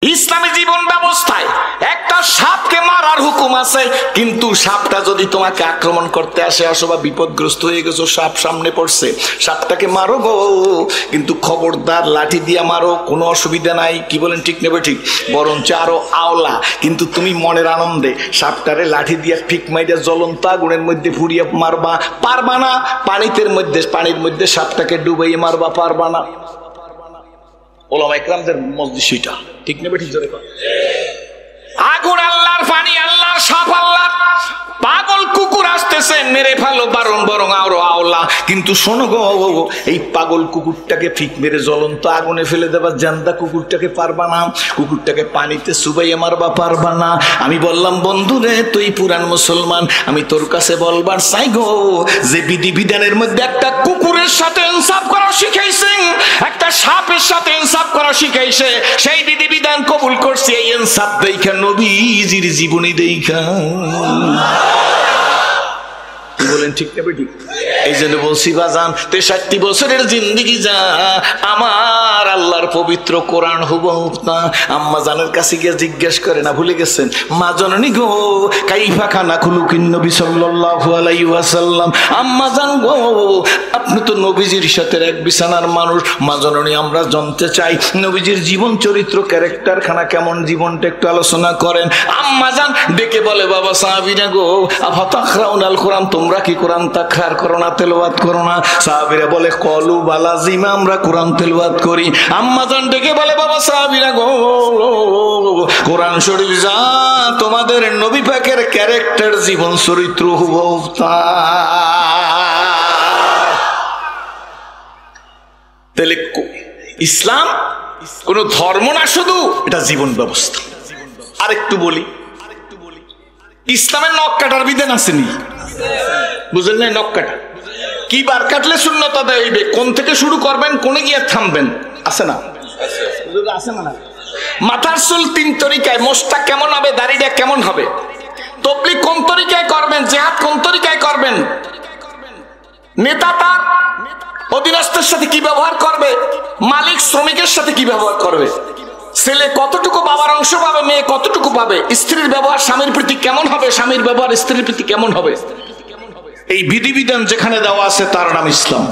ইসলামী জীবন ব্যবস্থায় একটা সাপকে মারার হুকুম আছে, কিন্তু সাপটা যদি তোমাকে আক্রমণ করতে আসে, অথবা বিপদগ্রস্ত হয়ে গেছো, সাপ সামনে পড়ছে, সাপটাকে মারো গো, কিন্তু খবরদার লাঠি দিয়া মারো, কোনো অসুবিধা নাই। কি বলেন, ঠিক নেবে? ঠিক। বরঞ্চ আরো আওলা, কিন্তু তুমি মনের আনন্দে সাপটারে লাঠি দিয়া ফিক মাইরা জ্বলন্ত আগুনের মধ্যে ফুরিয়ে মারবা, পারবা না। পানির মধ্যে সাপটাকে ডুবাইয়ে মারবা, পারবা না। ওলামা ইকরামদের মজলিস সেটা, ঠিক নেবে? ঠিক জোরে কর। আগুন আল্লাহর, পানি আল্লাহর, সাপ আল্লাহর। পাগল কুকুর আসতেছে, মেরে ফেলো, বরং আরো আওলা। কিন্তু শোনো গো, এই পাগল কুকুরটাকে ফিক মেরে জ্বলন্ত আগুনে ফেলে দেবা, জান্দা কুকুরটাকে পারবা না। কুকুরটাকে পানিতে চুবাইয়ে মারবা, পারবা না। আমি বললাম, বন্ধু রে, তুই পুরান মুসলমান, আমি তোর কাছে বলবার চাই গো, যে বিধিবিধানের মধ্যে একটা কুকুরের সাথে ইনসাফ করা শিখাইছে, একটা সাপের সাথে ইনসাফ করা শিখাইছে, সেই বিধিবিধান কবুল করছি। এই ইনসাফ দেখা, নবীজির জীবনী দেখা। বলেন, ঠিক না বেটি? এই জন্য বলছি বাজান, 63 বছরের জিন্দিগি যা আমার আল্লাহর পবিত্র কোরআন হুবহুব না। আম্মা জানের কাছে গিয়ে জিজ্ঞেস করে না, ভুলে গেছেন? মা জননী গো, কাইফা খানা খুলুকিন নবী সাল্লাল্লাহু আলাইহি ওয়াসাল্লাম। আম্মা জান গো, আপনি তো নবীজির সাথে এক বিছানার মানুষ। মা জননী, আমরা জানতে চাই নবীজির জীবন চরিত্র, ক্যারেক্টার খানা কেমন, জীবনটা একটু আলোচনা করেন। আম্মা জান ডেকে বলে, বাবা সাহাবীরা গো, আফাতাখরাউনাল কোরআন, তোমরা কি কোরআন তাকরার করো না, তেলাওয়াত করো না? সাহাবীরা বলে, কলু বালাজিমা, আমরা কোরআন তেলাওয়াত করি। আম্মা জান ডেকে বলে, বাবা সাহাবীরা গো, কোরআন শরীফ যা তোমাদের নবী পাকের ক্যারেক্টার, জীবন চরিত্র হুবহুব তা। তাহলে ইসলাম কোন ধর্ম না, শুধু এটা জীবন ব্যবস্থা। আরেকটু বলি, ইসলামের নখ কাটার বিধান আসেনি, বুঝলেন না? নখ কাটা কি, বার কাটলে সুন্নত আদায় হইবে, কোন থেকে শুরু করবেন, কোনে গিয়ে থামবেন, আছে না? আছে না? মাথার চুল 3 তরিকায়, মোশটা কেমন হবে, দাড়িটা কেমন হবে, তাবলীগ কোন তরিকায় করবেন, জিহাদ কোন তরিকায় করবেন, নেতা তার অধীনস্থের সাথে কি ব্যবহার করবে, মালিক শ্রমিকের সাথে কি ব্যবহার করবে, ছেলে কতটুকু বাবার অংশ পাবে, মেয়ে কতটুকু পাবে, স্ত্রীর ব্যবহার স্বামীর প্রতি কেমন হবে, স্বামীর ব্যবহার স্ত্রীর প্রতি কেমন হবে, এই বিধিবিধান যেখানে দেওয়া আছে তার নাম ইসলাম।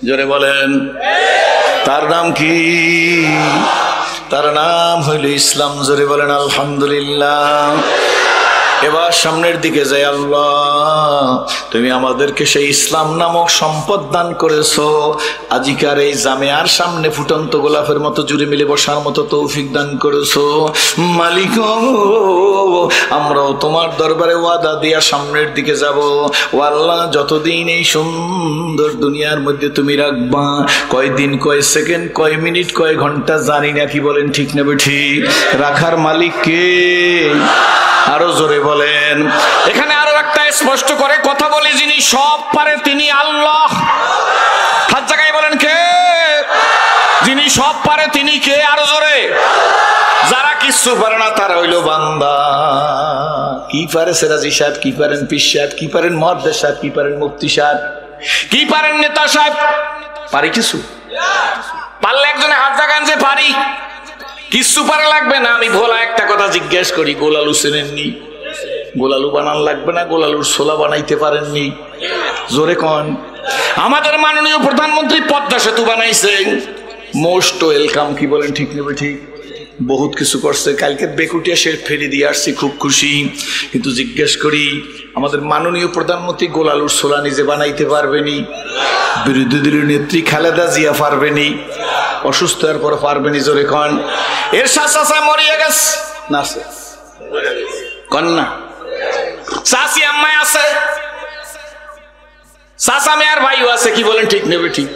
জোরে বলেন, তার নাম কি? তার নাম হইল ইসলাম। জোরে বলেন আলহামদুলিল্লাহ। এবার সামনের দিকে যাই, আল্লাহ তুমি আমাদেরকে সেই ইসলাম নামক সম্পদ দান করেছো, আজিকার এই জামিয়ার সামনে ফুটন্ত গোলাপের মতো জুড়ে মিলে বসার মতো তৌফিক দান করেছো। মালিক, আমরাও তোমার দরবারে ওয়াদা দিয়া সামনের দিকে যাব। ও আল্লাহ, যতদিন এই সুন্দর দুনিয়ার মধ্যে তুমি রাখবা, কয় দিন, কয় সেকেন্ড, কয় মিনিট, কয় ঘন্টা জানি না। কি বলেন, ঠিক নেবে? ঠিক। রাখার মালিক কে? আরো জোরে বলেন। এখানে আরো একটা স্পষ্ট করে কথা বলি, যিনি সব পারে তিনি আল্লাহ। হাত জায়গায় বলেন, কে? যিনি সব পারে তিনি কে? আরো জোরে। যারা কিছু পারে না তারা হইল বান্দা। কি পারে সিরাজি সাহেব, কি পারেন পীর সাহেব, কি পারেন মুহাদ্দিস সাহেব, কি পারেন মুফতি সাহেব, কি পারেন নেতা সাহেব? পারি কিছু? পারলে একজনে হাত জাগান যে পারি। কিছু পারা লাগবে না। আমি ভোলা একটা কথা জিজ্ঞেস করি, গোলালু চেনেননি? গোলালু বানান লাগবে না? গোলালুর ছোলা বানাইতে পারেননি? জোরে কন। আমাদের মাননীয় প্রধানমন্ত্রী পদ্মা সেতু বানাইছেন, মোস্ট ওয়েলকাম। কি বলেন, ঠিক নেবে? ঠিক। বহুত কিছু করছে। কালকে বেকুটিয়া সে ফেরি দিয়ে আসছি, খুব খুশি। কিন্তু জিজ্ঞেস করি, আমাদের মাননীয় প্রধানমন্ত্রী গোলালুর ছোলা নিজে বানাইতে পারবেনি? বিরোধী দলীয় নেত্রী খালেদা জিয়া পারবেনি? অসুস্থ হওয়ার পর পারবেনি? জোরে কন। এর সাথে মরিয়া গেছে না, আছে কন্যা চাষি আম্মাই আছে, চাষা মেয়ার ভাইও আছে। কি বলেন, ঠিক নেবে? ঠিক।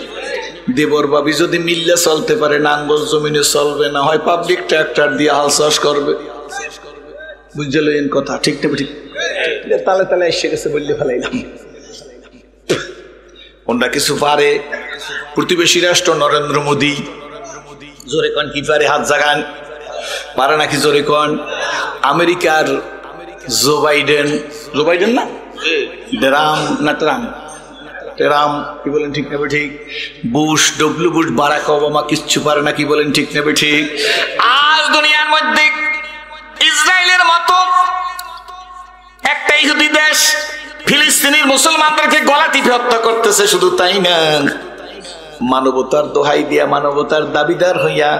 দেবর বাবি যদি মিললে চলতে পারে, নাঙ্গল জমিনে চলবে না, হয় পাবলিক ট্রাক্টর দিয়ে হাল চাষ করবে। বুঝলেন কথা, ঠিক নেবে? ঠিক। তালে তালে এসে গেছে বললে ফেলাইলাম। ওনরা কিছু পারে। প্রতিবেশী রাষ্ট্র নরেন্দ্র মোদী, জোরে কন, কি পারে? হাত জাগান। পারে নাকি? জোরে কন। আমেরিকার জো বাইডেন, জো বাইডেন না, ট্রাম্প না, ট্রাম্প ট্রাম্প, কি বলেন ঠিক নেবে ঠিক? Bush, W Bush, Barack Obama কিচ্ছু পারে না, কি বলেন ঠিক নেবে ঠিক? আজ দুনিয়ার মধ্যে ইসরায়েলের মতো একটা ইহুদি দেশ ফিলিস্তিনের মুসলমানদেরকে গলা টিপে হত্যা করতেছে। শুধু তাই না, মানবতার দোহাই দিয়া, মানবতার দাবিদার হইয়া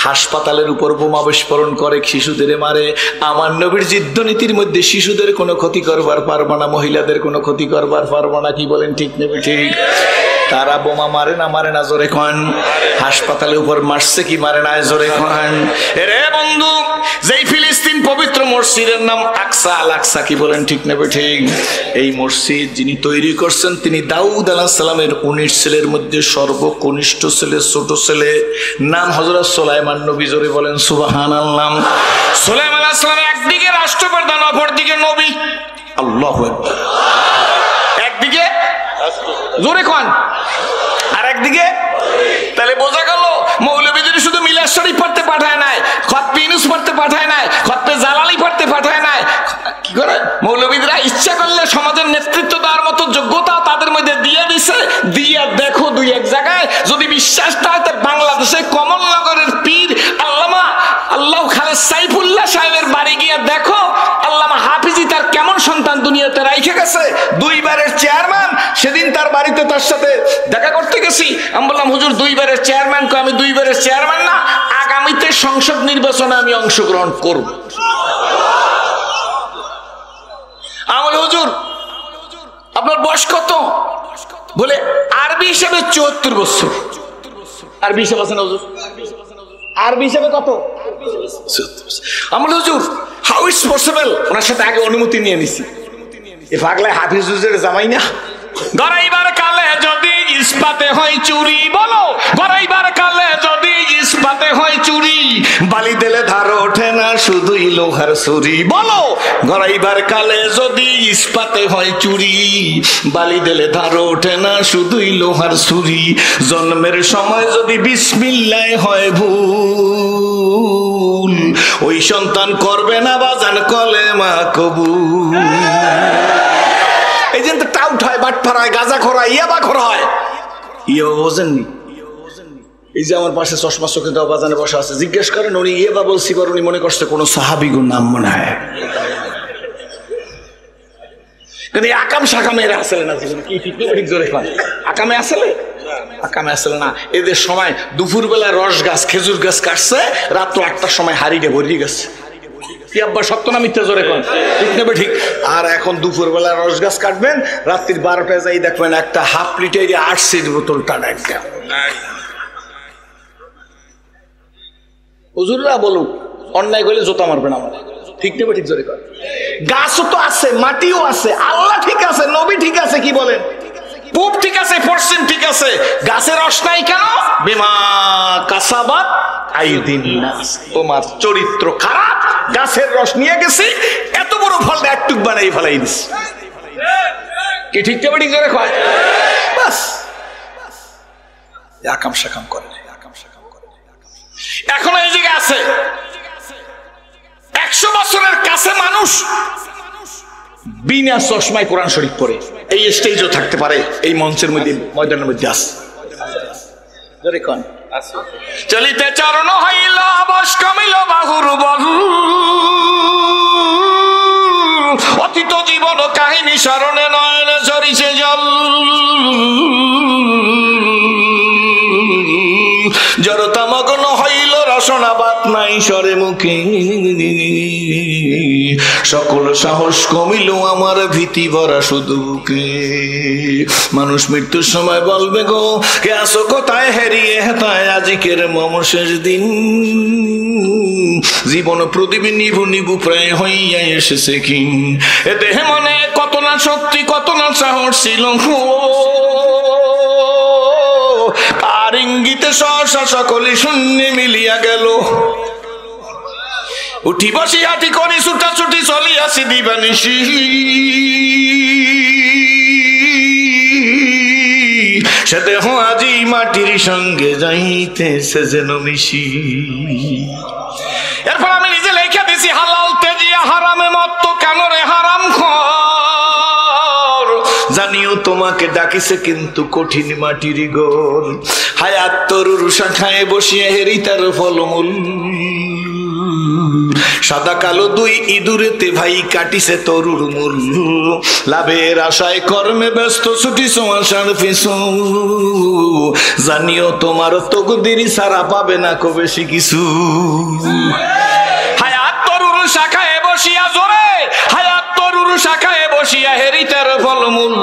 হাসপাতালের উপর বোমা বিস্ফোরণ করে, শিশুদের মারে। আমার নবীর যুদ্ধনীতির মধ্যে শিশুদের কোনো ক্ষতি করবার পারবা না, মহিলাদের কোনো ক্ষতি করবার পারবা না, কি বলেন ঠিক নেবে ঠিক? তারা বোমা মারে না জোরে কন? হাসপাতালের উপর মারছে কি মারে না জোরে কন? রে বন্ধু, যেই ফিলিস্তিন পবিত্র মসজিদের নাম আকসা, আল আকসা, কি বলেন ঠিক নেবে ঠিক? এই মসজিদ যিনি তৈরি করছেন তিনি দাউদ আলাইহিস সালামের 19 ছেলের মধ্যে সর্বকনিষ্ঠ ছেলে, ছোট ছেলে, নাম হযরত সুলাইমান নবী। জোরে বলেন সুবহানাল্লাহ। সুলাইমান আলাইহিস সালাম একদিকে রাষ্ট্রপ্রধান, অপরদিকে নবী। আল্লাহু আকবার। একদিকে জোরে কন, আর একদিকে। তাহলে বোঝা গেল মৌলবীদের শুধু মিলাদ শরীফ পড়তে পাঠায় নাই, খতবে ইউনূস পড়তে পাঠায় নাই, খতবে জালালি পড়তে পাঠায় নাই। কি করে মৌলবীরা ইচ্ছা করলে সমাজের নেতৃত্ব দেওয়ার মতো যোগ্যতা তাদের মধ্যে দিয়ে দিছে। দিয়া দেখো দুই এক জায়গায় যদি বিশ্বাসটা হয়, বাংলাদেশে কমলনগরের পীর আল্লাহ খালেদ সাইফুল্লাহ সাহেবের বাড়ি গিয়ে দেখো আল্লামা হাফিজি তার কেমন সন্তান দুনিয়াতে রাইখে গেছে। 2 বারের চেয়ারম্যান। সেদিন তার বাড়িতে তার সাথে দেখা করতে গেছি। আমি বললাম, হুজুর 2 বারের চেয়ারম্যান? আমি 2 বারের চেয়ারম্যান না, আগামীতে সংসদ নির্বাচনে আমি অংশগ্রহণ করব। আমার হুজুর আপনার বয়স কত? বলে আরবি হিসাবে 74 বছর। আরবি হিসাবে আছে না হুজুর? আরবি হিসাবে কত? আমার হুজুর হাউ ইটস পসিবল? ওনার সাথে আগে অনুমতি নিয়ে নিছি। এ পাগলা হাফিজ হুজুরের জামাই না? গড়াইবার কালে যদি ইস্পাতে হয় চুরি, বলো গড়াইবার কালে যদি ইস্পাতে হয় চুরি, বালি দিলে ধার ওঠে না শুধুই লোহার ছুরি। বলো গড়াইবার কালে যদি ইস্পাতে হয় চুরি, বালি দিলে ধার ওঠে না শুধুই লোহার ছুরি। জন্মের সময় যদি বিসমিল্লাহ হয় ভুল, ওই সন্তান করবে না বাজান কলেমা কবুল। এই যে টাউট হয়, বাটপার হয়, গাঁজা খোর হয়, ইয়াবা খোর হয়, ইয়ে বোঝেননি? এই যে আমার পাশে চশমা চোখে দেওয়া বাজানে বসা আছে, জিজ্ঞেস করেন উনি ইয়েবা বলছি পর উনি মনে করছে কোনো সাহাবিগুর নাম মনে হয়। কিন্তু আকাম শাকামে এরা আসলে না, কি ঠিক জোরে খান আকামে আসলে, আকামে আসলে না। এদের সময় দুপুর বেলা রস গাছ, খেজুর গাছ কাটছে, রাত্র 8টার সময় হাড়িটা ভরিয়ে গেছে। কি আব্বা সত্য না মিথ্যা জোরে কোন? ঠিক নেবে ঠিক। আর এখন দুপুর বেলা রস গাছ কাটবেন, রাত্রির 12টায় যাই দেখবেন একটা হাফ লিটার 8 সিট বোতল টানা একটা। হুজুররা বলুক অন্যায় করলে জোতা মারবেন আমার, ঠিক নেবে ঠিক জোরে কর। গাছও তো আছে, মাটিও আছে, আল্লাহ ঠিক আছে, নবী ঠিক আছে, কি বলেন? পূব ঠিক আছে, পশ্চিম ঠিক আছে, গাছের রস নাই কেন? বিমা কাসাবাত আইদিন নাস। তোমার চরিত্র খারাপ, গাছের রস নিয়ে গেছি, এত বড় ফলটা একটুক বানাই ফেলাই দিস। কি ঠিক নেবে ঠিক জোরে কয়? বাস আকাম সাকাম করে। এখন এই জায়গায় আছে 100 বছরের কাছে মানুষ বিনা চশমায় কোরআন শরীফ পড়ে, এই স্টেজও থাকতে পারে, এই মঞ্চের মধ্যে, ময়দানের মধ্যে আছে। চলিতে চরণ হইল বস কমিল বাহুর বল, অতীত জীবন কাহিনী স্মরণে নয়নে ঝরিছে জল। জড়তা মগ্ন হইল রসনা বাত নাই স্বরে মুখে, সকল সাহস কমিল আমার ভীতি ভরা শুধু বুকে। মানুষ মৃত্যুর সময় বলবে গো কে আসো কোথায় হেরিয়ে হেতায়, আজিকের মম শেষ দিন। জীবন প্রদীপ নিভু নিভু প্রায় হইয়া এসেছে কিন। এ দেহে মনে কত না শক্তি, কত না সাহস ছিল, আর ইঙ্গিতে সহসা সকলে শূন্য মিলিয়া গেল। উঠি বসি হাঁটি করি ছুটাছুটি চলিয়াছি দিবানিশি, সে দেহ আজি মাটির সঙ্গে যাইতেছে যেন মিশি। এরপর আমি নিজে লেখা দিছি হালাল তেজিয়া হারামে মত্ত কেন রে হারাম খর, জানিও তোমাকে ডাকিছে কিন্তু কঠিন মাটির গোল। হায়াত তরুর শাখায় বসিয়া হেরি তার ফলমূল, সাদা কালো দুই ইঁদুরেতে ভাই কাটিছে তরুর মূল। লাভের আশায় কর্মে ব্যস্ত ছুটিছ আশার পিছু, জানিও তোমার তকদির সারা পাবে না কো বেশি কিছু। হায়াত তরুর শাখায় বসিয়া জোরে, হায়াত তরুর শাখায় বসিয়া হেরি তার ফলমূল,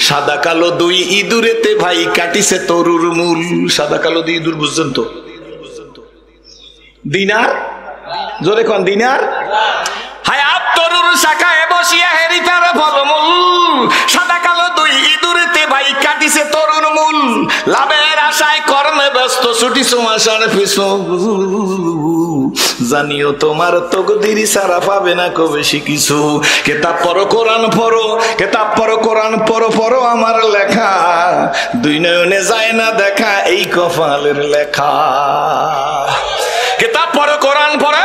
সাদা কালো দুই ইঁদুরেতে ভাই কাটিছে তরুর মূল। সাদা কালো দুই ইঁদুর বুঝছেন তো? দিনার, জোরে কোন দিনার। হায়াত তরুর শাখায় বসিয়া হেরি তার ফলমূল, সাদা কালো দুই ইঁদুরেতে ভাই কাটিছে তরুর মূল। লাভের আশায় কর্মে ব্যস্ত ছুটিছ আশার পিছু, জানিও তোমার তকদির সারা পাবে না কো বেশি কিছু। কেতাব পড়ো কোরআন পড়ো, কেতাব পড়ো কোরআন পড়ো, পড়ো আমার লেখা, দুই নয়নে যায় না দেখা এই কপালের লেখা। কেতাব পড়ো কোরআন পড়ো,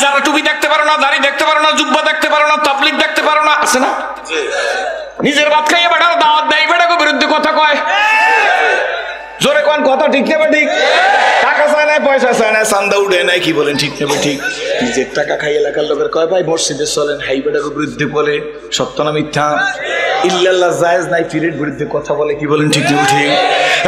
যারা টুপি দেখতে পারো না, দাড়ি দেখতে পারো না, জুব্বা দেখতে পারো না, তাবলিগ দেখতে পারো না, আছে না? নিজের ভাত খাইয়ে বেটার দাওয়াত দেয়, বেটাকে বিরুদ্ধে কথা কয়। জোরে কোন কথা ঠিক নেবে ঠিক? টাকা চায় নাই, পয়সা চায় না, চান্দা উঠে নাই, কি বলেন ঠিক নেবে ঠিক? নিজের টাকা খাই এলাকার লোকের কয় ভাই মসজিদে চলেন, হাই বেটাকে বিরুদ্ধে বলে, সত্য না মিথ্যা? ইল্লাল্লাহ জায়েজ নাই, পীরের বিরুদ্ধে কথা বলে, কি বলেন ঠিক নেবে ঠিক?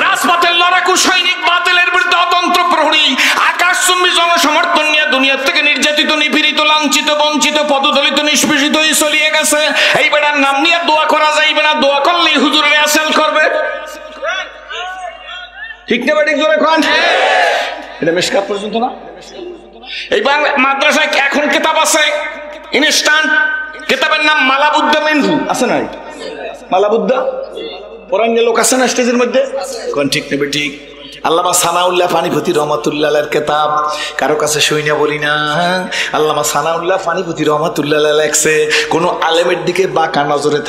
রাজপথের লড়াকু সৈনিক বাতিলের বিরুদ্ধে অতন্ত্র প্রহরী, আকাশচুম্বী জনসমর্থন নিয়ে দুনিয়া থেকে নির্যাতিত, নিপীড়িত, লাঞ্ছিত, বঞ্চিত, পদদলিত, নিষ্পেষিত হয়ে চলিয়ে গেছে। এই বেটার নাম নিয়ে দোয়া করা যাইবে না, দোয়া করলেই হুজুরের অ্যাসেল করবে, ঠিক না ঠিক? জোরে কোন। এটা মিশকাত পর্যন্ত না? এই বাংলা মাদ্রাসায় এখন কিতাব আছে ইনস্ট্যান্ট, কিতাবের নাম মালাবুদ্দা মেনহু, আছে না? মালাবুদ্দা পড়ান লোক আছে না স্টেজের মধ্যে? কোন ঠিক নেবে ঠিক? আল্লামা সানাউল্লাহ পানিপতি রহমাতুল্লাহর কিতাব, কারো কাছে শুইনা বলি না। আল্লামা সানাউল্লাহ পানিপতি রহমাতুল্লাহ লেখছে, কোন আলেমের দিকে বাঁকা নজরে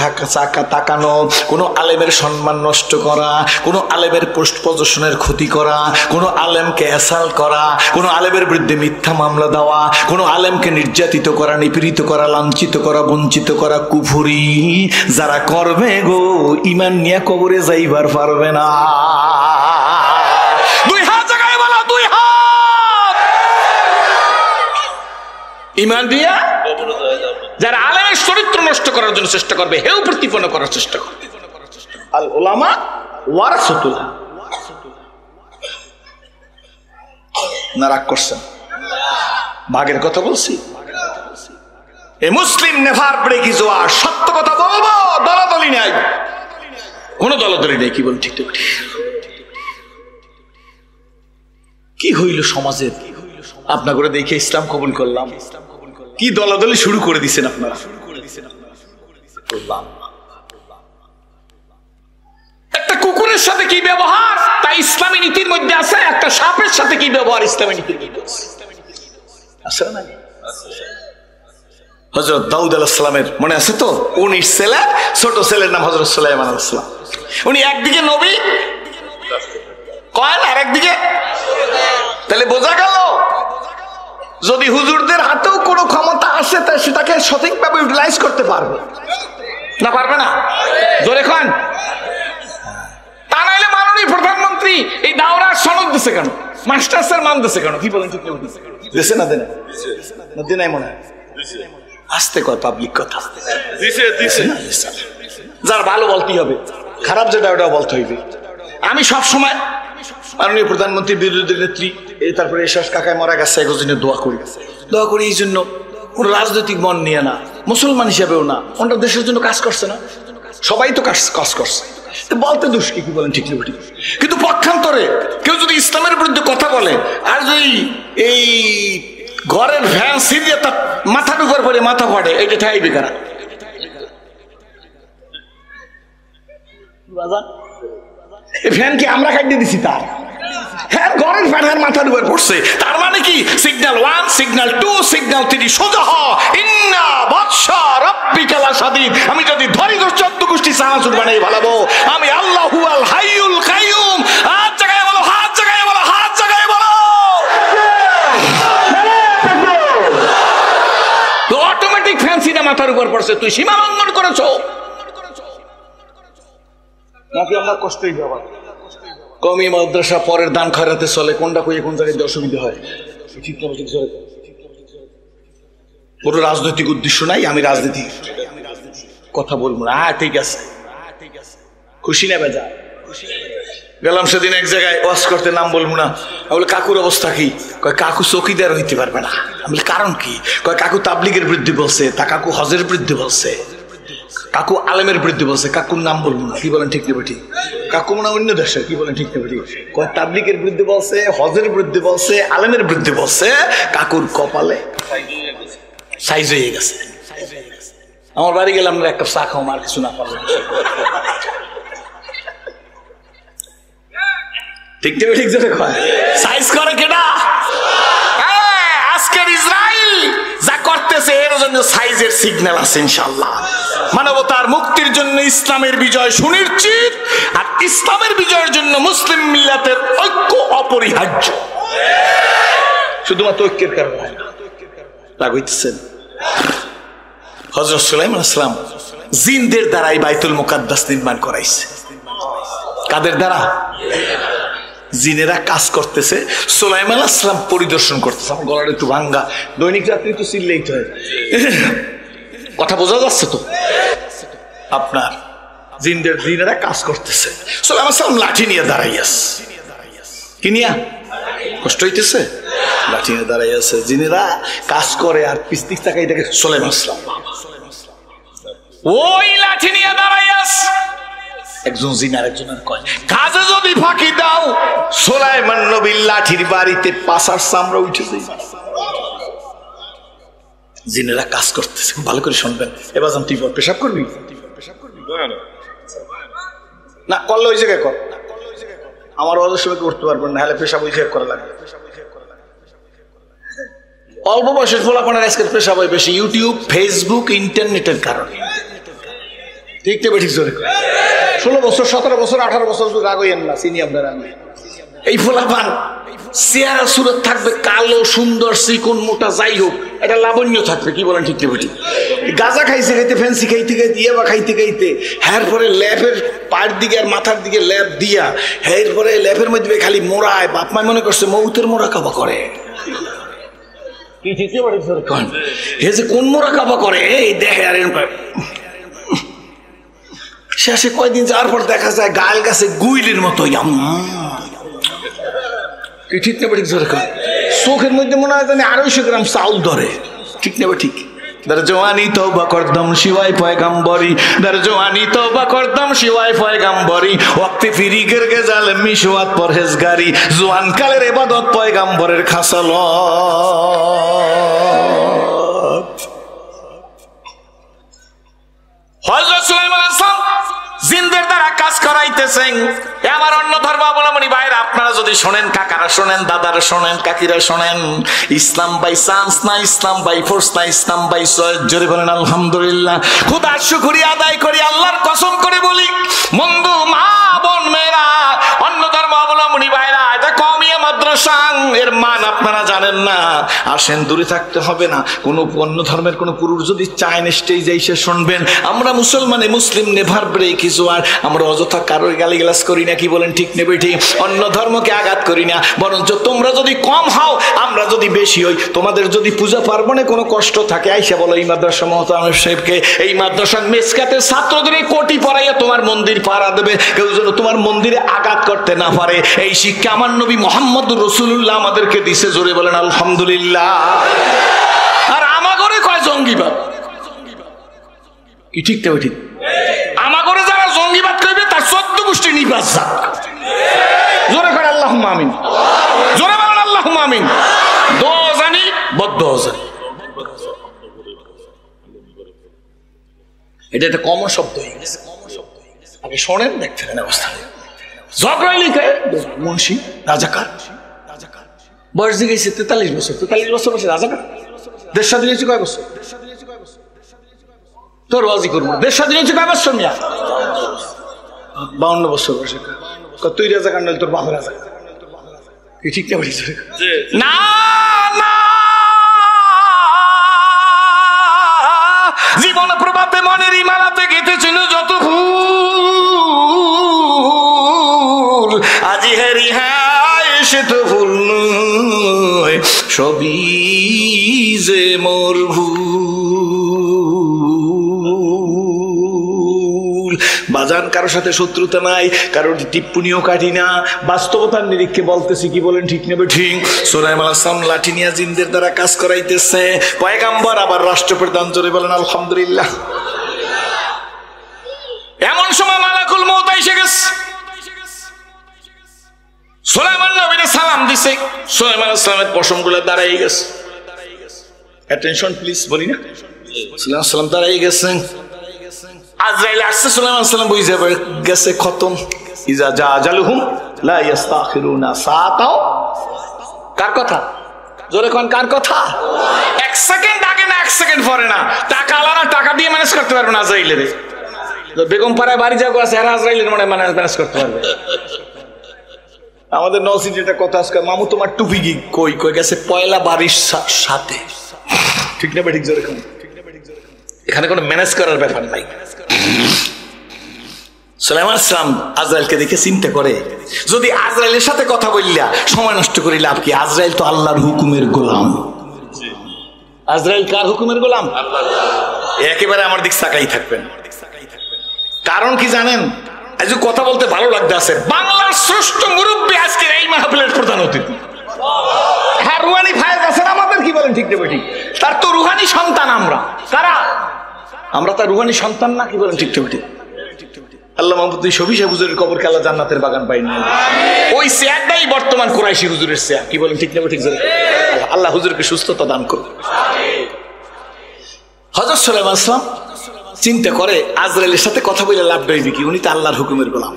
তাকানো, কোন আলেমের সম্মান নষ্ট করা, কোন আলেমের পোস্ট পজিশনের ক্ষতি করা, কোন আলেমকে অ্যাসাল্ট করা, কোন আলেমের বিরুদ্ধে মিথ্যা মামলা দেওয়া, কোন আলেমকে নির্যাতিত করা, নিপীড়িত করা, লাঞ্ছিত করা, বঞ্চিত করা কুফরি যারা করবে গো, ঈমান নিয়ে কবরে যাইবার পারবে না। দুই হাত জায়গায় বলো, দুই হাত। ঈমান দিয়া যারা আলেমের চরিত্র নষ্ট করার জন্য চেষ্টা করবে, হেউ প্রতিপন্ন করার চেষ্টা করবে। আল উলামা ওয়ারাসাতুল, না রাগ করছেন? ভাগের কথা বলছি। এ মুসলিম নেভার ব্রেক ইজ ওয়ার, সত্য কথা বলবো, দলাদলি নাই, কোন দলাদলি নেই, কি বল ঠিক? কি হইল সমাজের? আপনার করে দেখে ইসলাম কবুল করলাম, কি দলাদলি শুরু করে দিচ্ছেন আপনারা? একটা কুকুরের সাথে কি ব্যবহার তা ইসলামী নীতির মধ্যে আছে, একটা সাপের সাথে কি ব্যবহার ইসলামী নীতির মধ্যে আছে না? হযরত দাউদ আলাইহিস সালামের মনে আছে তো? 19 ছেলে, ছোট ছেলের নাম হযরত সুলাইমান আলাইহিস সালাম। উনি একদিকে নবী কয়েন, আর একদিকে, তাহলে বোঝা গেল যদি হুজুরদের হাতেও কোনো ক্ষমতা আসে তা সেটাকে সঠিকভাবে ইউটিলাইজ করতে পারবে না, পারবে না? জোরে খান। তা নাইলে মাননীয় প্রধানমন্ত্রী এই দাওরার সনদ দিছে কেন, মাস্টার স্যার মান দিছে কেন? কি বলেন ঠিক দিছে না? দেন না, দেন নাই মনে হয়, আসতে কয় পাবলিক কথা দিছে, দিছে। যার ভালো বলতেই হবে, খারাপ যেটা ওটাও বলতে হইবে। আমি সব সময় মাননীয় প্রধানমন্ত্রী, বিরোধী নেত্রী, তারপরে এসব কাকায় মারা গেছে, একজনের দোয়া করি এই জন্য, কোন রাজনৈতিক মন নিয়ে না, মুসলমান হিসাবেও না, ওটা দেশের জন্য কাজ করছে না, সবাই তো কাজ করছে, বলতে দোষ কি বলেন ঠিক নেই? কিন্তু পক্ষান্তরে কেউ যদি ইসলামের বিরুদ্ধে কথা বলে, আর যদি এই ঘরের ফ্যান সিরিয়ে তার মাথা ঢুকার পরে মাথা ফাটে, এইটা ঠাইবে কারা? ফ্যান কি আমরা কাটিয়ে দিছি? তার হ্যাঁ, ঘরের ফ্যানের মাথার উপর পড়ছে, তার মানে কি সিগন্যাল 1, সিগন্যাল 2, সিগন্যাল 3 সোজা হ, ইন্না বাদশা রাব্বিকা লাশাদীদ। আমি যদি ধরি 14 গোষ্ঠী সাহায্য বানাই ভালাবো, আমি আল্লাহু আল হাইয়ুল কাইয়ুম। হাত জায়গায় বলো, হাত জায়গায় বলো, হাত জায়গায় বলো। তো অটোমেটিক ফ্যান সিনা মাথা তোমার উপর পড়ছে, তুই সীমা লঙ্ঘন করেছ নাকি আমার কষ্টই বাবা। কমি মাদ্রাসা পরের দান খয়রাতে চলে, কোনটা কই কোন জায়গায় অসুবিধা হয়, ঠিক না ঠিক জোরে। পুরো রাজনৈতিক উদ্দেশ্য নাই, আমি রাজনীতি কথা বলবো না। ঠিক আছে, খুশি নেবে যা। গেলাম সেদিন এক জায়গায় ওয়াজ করতে, নাম বলবো না। আমি বলি কাকুর অবস্থা কি? কয় কাকু চৌকিদার হইতে পারবে না। আমি বলি কারণ কি? কয় কাকু তাবলিগের বিরুদ্ধে বলছে, তা কাকু হজের বিরুদ্ধে বলছে, কাকু আলেমের বিরুদ্ধে বলছে। কাকুর নাম বলবো না, কি বলেন ঠিক নেবে ঠিক? কাকু মনে অন্য দেশে, কি বলেন ঠিক নেবে ঠিক? কয় তাবলিগের বিরুদ্ধে বলছে, হজের বিরুদ্ধে বলছে, আলেমের বিরুদ্ধে বলছে। কাকুর কপালে সাইজ হয়ে গেছে। আমার বাড়ি গেলাম, এক কাপ চা খাও, আর কিছু না পারলাম। ঠিক ঠিক ঠিক যেটা কয় সাইজ করে কেনা। আজকের ইসরায়েল যা করতেছে এর জন্য সাইজের সিগন্যাল আছে ইনশাআল্লাহ। মানবতার মুক্তির জন্য ইসলামের বিজয় সুনিশ্চিত, আর ইসলামের বিজয়ের জন্য মুসলিম মিল্লাতের ঐক্য অপরিহার্য। শুধুমাত্র ঐক্যের কারণে হয় না। রাগ হইতেছেন? হযরত সুলাইমান আলাইহিস সালাম জিনদের দ্বারাই বাইতুল মুকাদ্দাস নির্মাণ করাইছে। কাদের দ্বারা? জিনেরা কাজ করতেছে, সুলাইমান আলাইহিস সালাম পরিদর্শন করতেছে। আমার গলাটা একটু ভাঙ্গা, দৈনিক রাত্রি তো চিল্লাইতে হয়, কথা বোঝা যাচ্ছে তো? আপনার জিনেরা কাজ করতেছে, সুলাইমান আলাইহিস সালাম লাঠি নিয়ে দাঁড়াইয়াছে। কি নিয়া? কষ্ট হইতেছে? লাঠি নিয়ে দাঁড়াইয়াছে। জিনেরা কাজ করে আর পিস্তিক তাকাই দেখে সুলাইমান আলাইহিস সালাম ওই লাঠি নিয়ে দাঁড়াইয়াছে। একজন জিন আরেকজনের কয়, কাজে যদি ফাঁকি দাও সুলাইমান নবীর লাঠির বাড়িতে পাছার চামড়া উঠেছে। জিনেরা কাজ করতেছে, ভালো করে শুনবেন। এবার তুই পেশাব করবি না? করলে ওই জায়গায় কর, আমার অল্প সময় করতে পারবেন না, হলে পেশাব ওই জায়গায় করা লাগবে। অল্প বয়সের ফলাফলের আজকের পেশাব হয় বেশি, ইউটিউব, ফেসবুক, ইন্টারনেটের কারণে। ঠিক তো ঠিক জোরে। 16 বছর, 17 বছর, 18 বছর রাগ হইয়েন না, চিনি আপনারা। এই ফলাফান চেহারা সুরত থাকবে কালো, সুন্দর, চিকন, মোটা, যাই হোক, এটা লাবণ্য থাকবে। কি বলেন ঠিক নেবে ঠিক? গাঁজা খাইতে খাইতে, ফ্যান্সি খাইতে খাইতে, ইয়াবা খাইতে খাইতে, হ্যার পরে ল্যাপের পায়ের দিকে আর মাথার দিকে ল্যাপ দিয়া, হ্যার পরে ল্যাপের মধ্যে খালি মোড়ায়। বাপ মাই মনে করছে মৌতের মোড়া কাবা করে। কি ঠিক হে যে কোন মোড়া কাবা করে এই দেখে, আর শেষে কয়দিন যাওয়ার পর দেখা যায় গাল গাছে গুইলের মতো। কি ঠিক নেবে ঠিক? চোখের মধ্যে মনে হয় জানি 250 গ্রাম চাউল ধরে। ঠিক নেবে ঠিক? দর জওয়ানি তওবা করদম শিওয়ায় পয়গম্বরি, দর জওয়ানি তওবা করদম শিওয়ায় পয়গম্বরি, ওয়াক্তে ফিরি গেরগে জালেম মিশওয়াত পরহেজগারি, জওয়ান কালের ইবাদত পয়গম্বরের খাসালত। হযরত সুলাইমান আলাইহিস সালাম জিনদের দ্বারা কাজ করাইতেছেন। আমার অন্য ধর্মাবলম্বী ভাইরা, আপনারা যদি শোনেন, কাকারা শোনেন, দাদারা শোনেন, কাকিরা শোনেন, ইসলাম বাই চান্স না, ইসলাম বাই ফোর্স না, ইসলাম বাই চয়েস। জোরে বলেন আলহামদুলিল্লাহ। খুদার শুকরিয়া আদায় করি, আল্লাহর কসম করে বলি, বন্ধু, মা, বোন, মেয়েরা, অন্য ধর্মাবলম্বী ভাইরা, এটা কওমিয়া মাদ্রাসা, এর মান আপনারা জানেন না। আসেন, দূরে থাকতে হবে না। কোনো অন্য ধর্মের কোনো পুরুষ যদি চায় না স্টেজে এসে শুনবেন। আমরা মুসলমানে, মুসলিম নেভার ব্রেক কিছু, আর আমরা অযথা কারোর গালিগালাজ করি না। কি বলেন ঠিক নেবে ঠিক? অন্য ধর্মকে আঘাত করি না, বরঞ্চ তোমরা যদি কম হও, আমরা যদি বেশি হই, তোমাদের যদি পূজা পার্বণে কোনো কষ্ট থাকে, আইসা বলো এই মাদ্রাসা মহতারাম সাহেবকে, এই মাদ্রাসার মেসকাতে ছাত্রদের কোটি পড়াইয়া তোমার মন্দির পাড়া দেবে, কেউ যেন তোমার মন্দিরে আঘাত করতে না পারে। এই শিক্ষা আমার নবী মুহাম্মদুর রাসূলুল্লাহ আমাদেরকে দিছে। জোরে বলেন আলহামদুলিল্লাহ। আর আমাগরে কয় জঙ্গিবাদ। কি ঠিক নেবে ঠিক? আমাগরে যারা জঙ্গিবাদ করবে তার 14 গোষ্ঠী নিবাস যাক। জোরে করে আল্লাহুম্মা আমিন। জোরে বলেন আল্লাহুম্মা আমিন। দোয়া জানি, বদদোয়া জানি। এটা একটা কমন শব্দ হয়ে গেছে। আগে শোনেন, দেখছেন অবস্থা। ঝগড়া লিখে মুন্সি রাজাকার, বয়স দিয়ে গেছে 43 বছর। 43 বছর বসে রাজাকার। দেশ স্বাধীন হয়েছে কয় বছর? তোর রাজি করবো। দেশ স্বাধীন হয়েছে কয় বছর? মিয়া 52 বছর বসে। তুই রাজাকার নইলে তোর বাবা রাজাকার। কি ঠিক না? জীবন গেঁথেছিল যত ফুল, আজি হেরি হায় সে তো ফুল নয়, সবই যে মোর ভুল। বাজান কারোর সাথে শত্রুতা নাই, কারোর টিপ্পনিও কাটি না, বাস্তবতার নিরীক্ষে বলতেছি, কি বলেন ঠিক নেবে ঠিক? সুলাইমান আলাইহিস সালাম লাঠি নিয়ে জিনদের দ্বারা কাজ করাইতেছে, পয়গাম্বর আবার রাষ্ট্রপ্রধান, জোরে বলেন আলহামদুলিল্লাহ। এমন সময় মালাকুল মউত এসে গেছে, সুলাইমান নবীর সালাম দিছে, সুলাইমান আলাইহিস সালামের পশমগুলো দাঁড়াই গেছে। অ্যাটেনশন প্লিজ, বলি না, সুলাইমান সালাম দাঁড়াই গেছে। আজরাইল আসছে, সুলাইমান সালাম বুঝে গেছে খতম। ইজা জা আজালুহুম লা ইস্তাখিরুনা সাআতাও। কার কথা? জোরে কোন কার কথা? এক সেকেন্ড আগে না এক সেকেন্ড পরে না। টাকা আলাদা, টাকা দিয়ে ম্যানেজ করতে পারবে না আজরাইলের। বেগম পাড়ায় বাড়ি যাওয়া আছে, আর আজরাইলের মনে ম্যানেজ করতে পারবে। আমাদের নসির একটা কথা আজকে, মামু তোমার টুপি কি কই? কই গেছে পয়লা বাড়ির সাথে। ঠিক না ঠিক? জোরে কোন। এখানে কোনো ম্যানেজ করার ব্যাপার নাই। সুলাইমান আলাইহিস সালাম আজরাইলকে দেখে চিন্তা করে, যদি আজরাইলের সাথে কথা বললা সময় নষ্ট করি লাভ কি? আজরাইল তো আল্লাহর হুকুমের গোলাম। আজরাইল কার হুকুমের গোলাম? একেবারে আমার দিক তাকাই থাকবেন। কারণ কি জানেন? আজ কথা বলতে ভালো লাগতে আছে, বাংলার শ্রেষ্ঠ মুরব্বী আজকের এই মাহফিলের প্রধান অতিথি। হ্যাঁ, রুহানি ফায়েজ আছেন আমাদের, কি বলেন ঠিক নেবে ঠিক? তার তো রুহানি সন্তান আমরা। কারা? আমরা তার রুহানি সন্তান না, কি বলেন ঠিক নেবে ঠিক? আল্লাহ মাহমুদ শফি হুজুরের কবর খেলা জান্নাতের বাগান পাইনি, ওই চেয়ারটাই বর্তমান কুরাইশি হুজুরের চেয়ার, কি বলেন ঠিক নেবে ঠিক? আল্লাহ হুজুরকে সুস্থতা দান করুন। হযরত সুলাইমান আলাইহিস সালাম চিন্তা করে, আজরাইলের সাথে কথা বলে লাভ হইবে কি? উনি তো আল্লাহর হুকুমের গোলাম।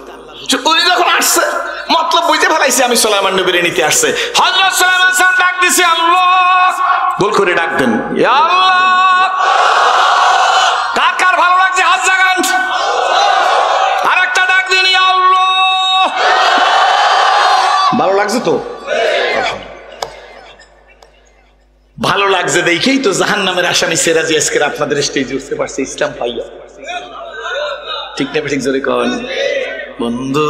উনি যখন আসছে মতলব বুঝতে ফেলাইছে, আমি সুলাইমান নবীর নিতে আসছে। হযরত সুলাইমান আলাইহিস সালাম ডাক দিছে, আল্লাহ গোল করে ডাকবেন, ইয়া আল্লাহ। কার কার ভালো লাগছে হাত জাগান। আরেকটা ডাক দিন, ইয়া আল্লাহ। ভালো লাগছে তো? ভালো লাগছে দেখেই তো জাহান্নামের আসামি সিরাজি আজকে আপনাদের স্টেজে উঠতে পারছে ইসলাম পাইয়া। ঠিক না ঠিক? জোরে কোন। বন্ধু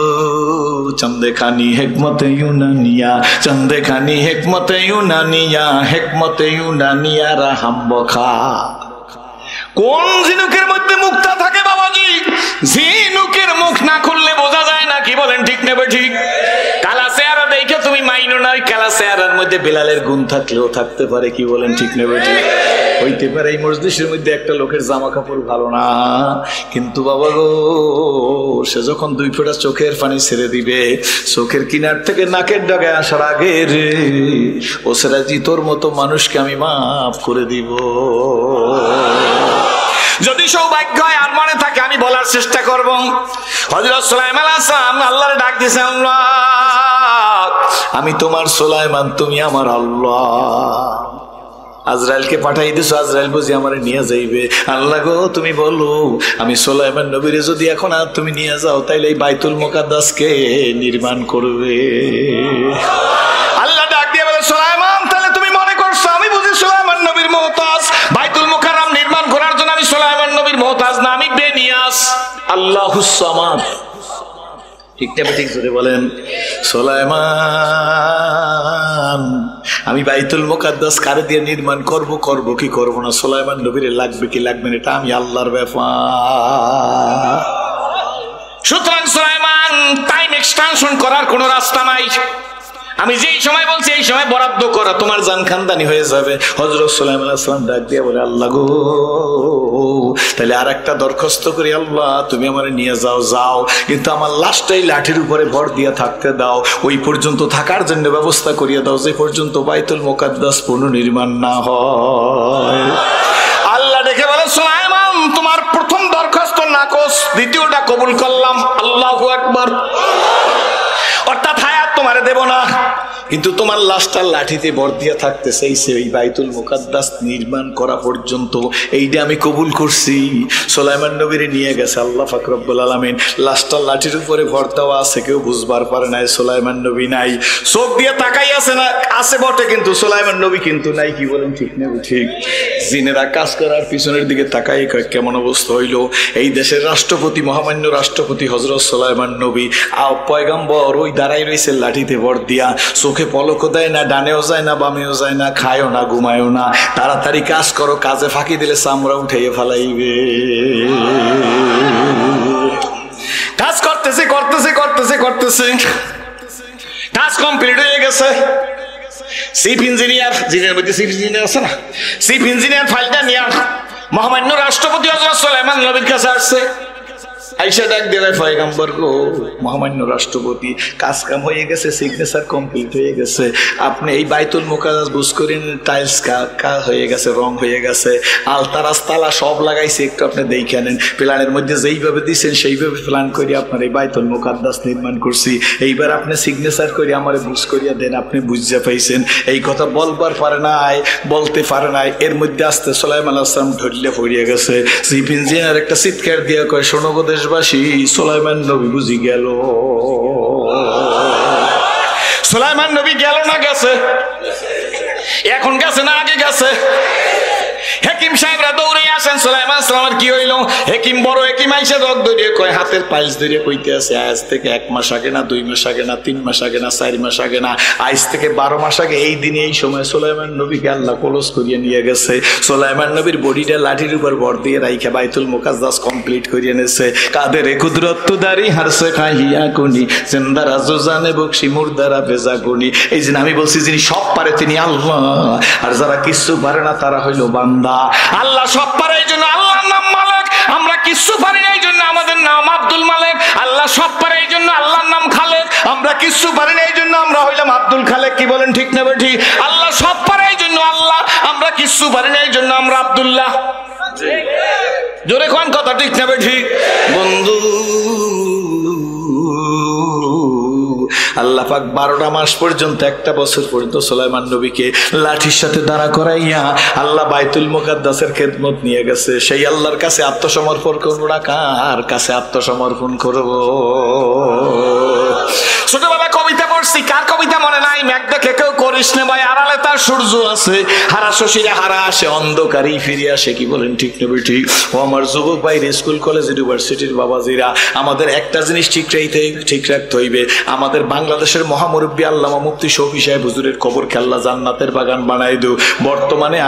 চন্দে খানি হেকমতে ইউনানিয়া, চন্দে খানি হেকমতে ইউনানিয়া, হেকমতে ইউনানিয়া রাহাম বখা। কোন ঝিনুকের মধ্যে মুখটা থাকে বাবাজি? ঝিনুকের মুখ না খুললে বোঝা যায় না, কি বলেন ঠিক নেবে ঠিক? কালা চেহারা দেখে তুমি মাইনো না, কালা চেহারার মধ্যে বেলালের গুণ থাকলেও থাকতে পারে, কি বলেন ঠিক নেবে ঠিক? হইতে পারে এই মজলিসের মধ্যে একটা লোকের জামা কাপড় ভালো না, কিন্তু বাবা গো, সে যখন দুই ফোঁটা চোখের পানি ছেড়ে দিবে, চোখের কিনার থেকে নাকের ডগায় আসার আগে রে, ও সিরাজি তোর মতো মানুষকে আমি মাফ করে দিব। যদি সৌভাগ্য হয় আর মনে থাকে, আমি বলার চেষ্টা করব। হযরত সুলাইমান আলাইহিস সালাম আল্লাহর ডাক দিয়েছেন, আল্লাহ আমি তোমার সুলাইমান, তুমি আমার আল্লাহ। আজরাইলকে পাঠাই দিছো, আজরাইল বুঝি আমারে নিয়ে যাইবে। আল্লাহ গো তুমি বলো, আমি সুলাইমান নবীরে যদি এখন আর তুমি নিয়ে যাও, তাইলে এই বাইতুল মুকাদ্দাসকে নির্মাণ করবে। আল্লাহ ডাক দিয়ে বলে, সুলাইমান তাহলে তুমি মনে করছো আমি বুঝি সুলাইমান নবীর মুহতাজ? বাইতুল মুকাররম নির্মাণ করার জন্য আমি সুলাইমান নবীর মুহতাজ না, আমি বেনিয়াস। আল্লাহুস সামাদ। ঠিক না ঠিক? জোরে বলেন। সুলাইমান আমি বাইতুল মুকাদ্দাস কারে দিয়ে নির্মাণ করব কি করব না, সুলাইমান নবীর লাগবে কি লাগবে না, এটা আমি আল্লাহর ব্যাপার। সুতরাং সুলাইমান টাইম এক্সটেনশন করার কোনো রাস্তা নাই। আমি যেই সময় বলছি এই সময় বরাদ্দ করা, তোমার জান খানদানি হয়ে যাবে। হযরত সুলাইমান আলাইহিস সালাম ডাক দিয়ে বলে, আল্লাহ গো তাহলে আর একটা দরখাস্ত করি, আল্লাহ তুমি আমারে নিয়ে যাও, কিন্তু আমার লাশটাই লাঠির উপরে ভর দিয়ে থাকতে দাও, ওই পর্যন্ত থাকার জন্য ব্যবস্থা করিয়ে দাও, যে পর্যন্ত বাইতুল মুকাদ্দাস পুনর্নির্মাণ না হয়। আল্লাহ দেখে বলে, সুলাইমান তোমার প্রথম দরখাস্ত নাকচ, দ্বিতীয়টা কবুল করলাম। আল্লাহু আকবার। অর্থাৎ হায়াত তোমারে দেব না, কিন্তু তোমার লাশটা লাঠিতে ভর দিয়া থাকতে চাইছে, এই বাইতুল মুকাদ্দাস নির্মাণ করা পর্যন্ত এইটা আমি কবুল করছি। সুলাইমান নবীরে নিয়ে গেছে আল্লাহ পাক রব্বুল আলামিন, লাশটা লাঠির উপরে ভর দেওয়া আছে, কেউ বুঝবার পারে নাই সুলাইমান নবী নাই। চোখ দিয়ে তাকাই আছে না, আছে বটে, কিন্তু সুলাইমান নবী কিন্তু নাই, কি বলেন ঠিক নেবে ঠিক? জিনেরা কাজ করার পিছনের দিকে তাকাই কেমন অবস্থা হইল। এই দেশের রাষ্ট্রপতি, মহামান্য রাষ্ট্রপতি হযরত সুলাইমান নবী পয়গম্বর, ওই দাঁড়াই রয়েছে লাঠিতে ভর দিয়া, চোখে পলকও দেয় না, ডানেও যায় না, বামেও যায় না, খায়ও না, ঘুমায়ও না। তাড়াতাড়ি কাজ করো, কাজে ফাঁকি দিলে চামড়া উঠাইয়ে ফেলাইবে। কাজ করতেছে করতেছে করতেছে করতেছে, কাজ কমপ্লিট হয়ে গেছে। চিফ ইঞ্জিনিয়ার, জিনের মধ্যে চিফ ইঞ্জিনিয়ার আছে না, চিফ ইঞ্জিনিয়ার ফাইলটা নিয়ে মহামান্য রাষ্ট্রপতি হযরত সুলাইমান নবীর কাছে আসছে। আইসা ডাক দিলে, পয়গম্বর গো, মহামান্য রাষ্ট্রপতি, কাজ কাম হয়ে গেছে, সিগনেচার কমপ্লিট হয়ে গেছে, আপনি এই বাইতুল মুকাদ্দাস বুঝ করেন, টাইলস কা হয়ে গেছে, রং হয়ে গেছে, আলতারাস তালা সব লাগাইছে, একটু আপনি দেখে নেন। প্ল্যানের মধ্যে যেইভাবে দিচ্ছেন সেইভাবে প্ল্যান করে আপনার এই বাইতুল মুকাদ্দাস নির্মাণ করছি, এইবার আপনি সিগনেচার করে আমার বুঝ করিয়া দেন, আপনি বুঝতে পাইছেন। এই কথা বলবার পারে নাই, বলতে পারে নাই, এর মধ্যে আসতে সুলাইমান আলাইহিস সালাম ধরলে পড়িয়া গেছে। চিফ ইঞ্জিনিয়ার একটা চিৎকার দিয়া কয়, শোনো গো দেশবাসী, সুলাইমান নবী বুঝি গেল। সুলাইমান নবী গেল না গেছে? এখন গেছে না আগে গেছে? হেকিম সাহেবরা দৌড়ে আসেন, সুলাইমান সালামের কি হইল? হেকিম, বড় হেকিম আইসা রক ধরিয়ে কয়, হাতের পাইলস ধরিয়ে কইতে আছে, আজ থেকে 1 মাস আগে না, 2 মাস আগে না, 3 মাস আগে না, 4 মাস আগে না, আজ থেকে 12 মাস আগে এই দিনে এই সময় সুলাইমান নবীকে আল্লাহ কলস করিয়ে নিয়ে গেছে। সুলাইমান নবীর বডিটা লাঠির উপর ভর দিয়ে রাইখা বাইতুল মুকাদ্দাস কমপ্লিট করিয়ে নেছে। কাদের কুদরত দারি হারসে খাহিয়া কোনি, জিন্দারা জোজানে বকশি মুর্দারা বেজা কোনি। এই যে আমি বলছি, যিনি সব পারে তিনি আল্লাহ, আর যারা কিছু পারে না তারা হইল বান্দা। আল্লাহ সব পারে, এই জন্য আল্লাহর নাম মালিক। আমরা কিছু পারি না, এই জন্য আমাদের নাম আব্দুল মালিক। আল্লাহ সব পারে, এই জন্য আল্লাহর নাম খালেক। আমরা কিছু পারি না, এই জন্য আমরা হইলাম আব্দুল খালেক। কি বলেন, ঠিক না ঠিক? আল্লাহ সব পারে, এই জন্য আল্লাহ। আমরা কিছু পারি না, এই জন্য আমরা আব্দুল্লাহ। জোরে কোন কথা, ঠিক না ঠিক? বন্ধু, আল্লাহ পাক 12টা মাস পর্যন্ত, 1টা বছর পর্যন্ত সুলাইমান নবীকে লাঠির সাথে দাঁড়া করাইয়া আল্লাহ বাইতুল মুকাদ্দাসের খেদমত নিয়ে গেছে। সেই আল্লাহর কাছে আত্মসমর্পণ করবো না, কার কাছে আত্মসমর্পণ করবো? ছোটবেলা কবিতা পড়ছি, কার কবিতা মনে নাই? মেঘ দেখে কেউ করিস না ভাই, আড়ালে তার সূর্য আছে, হারা শশীরা হারা আসে, অন্ধকারই ফিরে আসে। কি বলেন, ঠিক না ঠিক? ও আমার যুবক ভাইরে, স্কুল কলেজ ইউনিভার্সিটির বাবাজিরা, আমাদের একটা জিনিস ঠিক রাখতে হইবে। আমাদের বাংলাদেশের মহামুরব্বী আল্লামা মুফতি শফি সাহেব হুজুরের কবর খেল্লা জান্নাতের বাগান বানাই দেও। বর্তমানে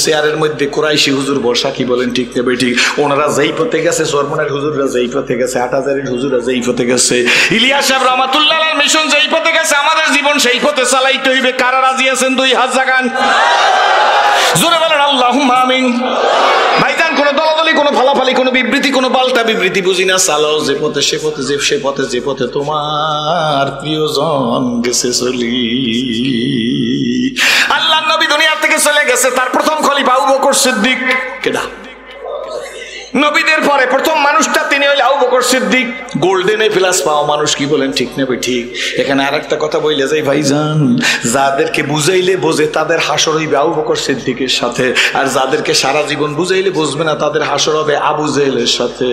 চেয়ারের মধ্যে কুরাইশি হুজুর বর্ষা। কি বলেন, ঠিক না ঠিক? ওনারা যেই পথে গেছে, চরমনের হুজুররা যেই পথে গেছে, 8000-এর হুজুররা যেই পথে গেছে, ইলিয়াস সাহেব রহমাতুল্লাহ আলাইহির মিশন যেই পথে গেছে, আমাদের জীবন সেই পথে চালাইতে হইবে। কারা রাজি আছেন? 2 হাত জাগান, জোরে বলেন আল্লাহুম্মা আমিন। ভাইজান, কোন দলাদলি, কোন ফালাফালি, কোন বিবৃতি, কোন পাল্টা বিবৃতি বুঝি না। চালাও যে পথে, যে পথে তোমার প্রিয়জন গেছে চলি। আল্লাহর নবী দুনিয়া থেকে চলে গেছে, তার প্রথম খলিফা আবু বকর সিদ্দিক। কেডা? নবীদের পরে প্রথম মানুষটা তিনি হইলেন আবু বকর সিদ্দিক, গোল্ডেনে প্লাস পাওয়া মানুষ। কি বলেন, ঠিক না ঠিক? এখানে আরেকটা কথা বইলে যাই ভাইজান, যাদেরকে বুঝাইলে বোঝে তাদের হাসর হইবে আবু বকর সিদ্দিকের সাথে, আর যাদেরকে সারা জীবন বুঝাইলে বুঝবে না তাদের হাসর হবে আবু জেহেলের সাথে।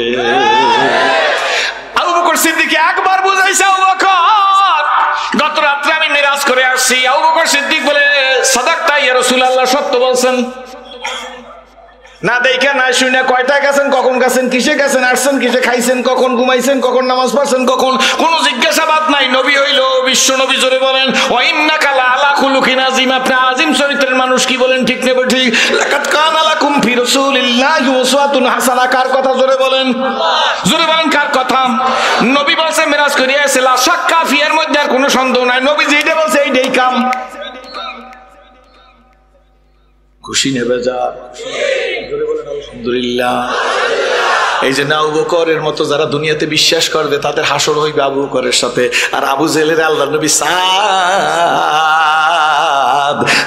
আবু বকর সিদ্দিক একবার বুঝাইছে আবু বকর, গত রাত্রে আমি মিরাজ করে আসছি। আবু বকর সিদ্দিক বলে, সাদাকতা ইয়া রাসূলুল্লাহ, সত্য বলছেন। না দেখে না শুনে, কয়টায় গেছেন, কখন গেছেন, কিসে গেছেন, আসছেন কিসে, খাইছেন কখন, ঘুমাইছেন কখন, নামাজ পড়ছেন কখন, কোন জিজ্ঞাসাবাদ নাই। নবী হইল বিশ্ব নবী। জোরে বলেন ওয়া ইন্নাকা লাআলা খুলুকিন আযীম, আপনি আযীম চরিত্রের মানুষ। কি বলেন, ঠিক না ঠিক? লাকাদ কানা লাকুম ফি রাসূলিল্লাহি উসওয়াতুন হাসানাহ। কার কথা? জোরে বলেন, জোরে বলেন, কার কথা? নবী বলছে মিরাজ করিয়া এসে, লা শাক্কা ফি, এর মধ্যে আর কোনো সন্দেহ নাই। নবী যেটা বলছে এইটাই কাম। খুশি নেবে যা, জোরে বলেন আলহামদুলিল্লাহ। এই যে আবু বকরের মতো যারা দুনিয়াতে বিশ্বাস করবে, তাদের হাসর হইবে আবু বকরের সাথে। আর আবু জেহেলের আল্লাহর নবী সাদ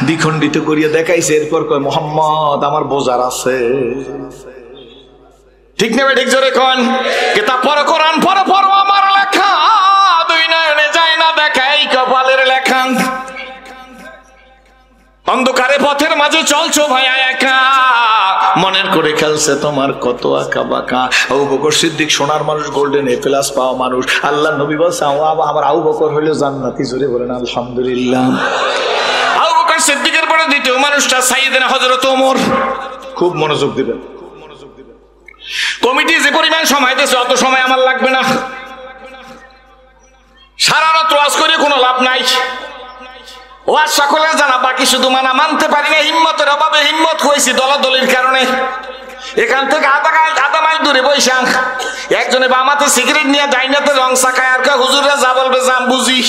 দ্বিখণ্ডিত করিয়া দেখাইছে। এরপর কয়, মুহাম্মদ আমার বোঝার আছে। ঠিক না ঠিক? জোরে কোন কিতাব পড়ো, কোরআন পড়ো, পড়ো আমার লেখা, 2 নয়নে যায় না দেখা, এই কপালের লেখা। অন্ধকারে পথের মাঝে চলছো ভাইয়া একা, মনের করে খেলছে তোমার কত আঁকা বাঁকা। আবু বকর সিদ্দিক সোনার মানুষ, গোল্ডেন এ প্লাস পাওয়া মানুষ। আল্লাহ নবী বলছে আমার আবু বকর হইল জান্নাতি। জোরে বলেন আলহামদুলিল্লাহ। আবু বকর সিদ্দিকের পরে পরে দ্বিতীয় মানুষটা সাইয়েদনা হযরত ওমর। খুব মনোযোগ দিবেন। কমিটি যে পরিমাণ সময় দিয়েছে অত সময় আমার লাগবে না, সারা রাত ওয়াজ করে কোনো লাভ নাই। ওয়াজ সকলের জানা, বাকি শুধু মানতে পারি না হিম্মতের অভাবে। হিম্মত হয়েছি দলাদলির কারণে। এখান থেকে আধা মাইল দূরে বৈশাখ একজনে বামাতে সিগারেট নিয়ে ডাইনাতে রং চাকায় আর হুজুররা যা বলবে যা বুঝি।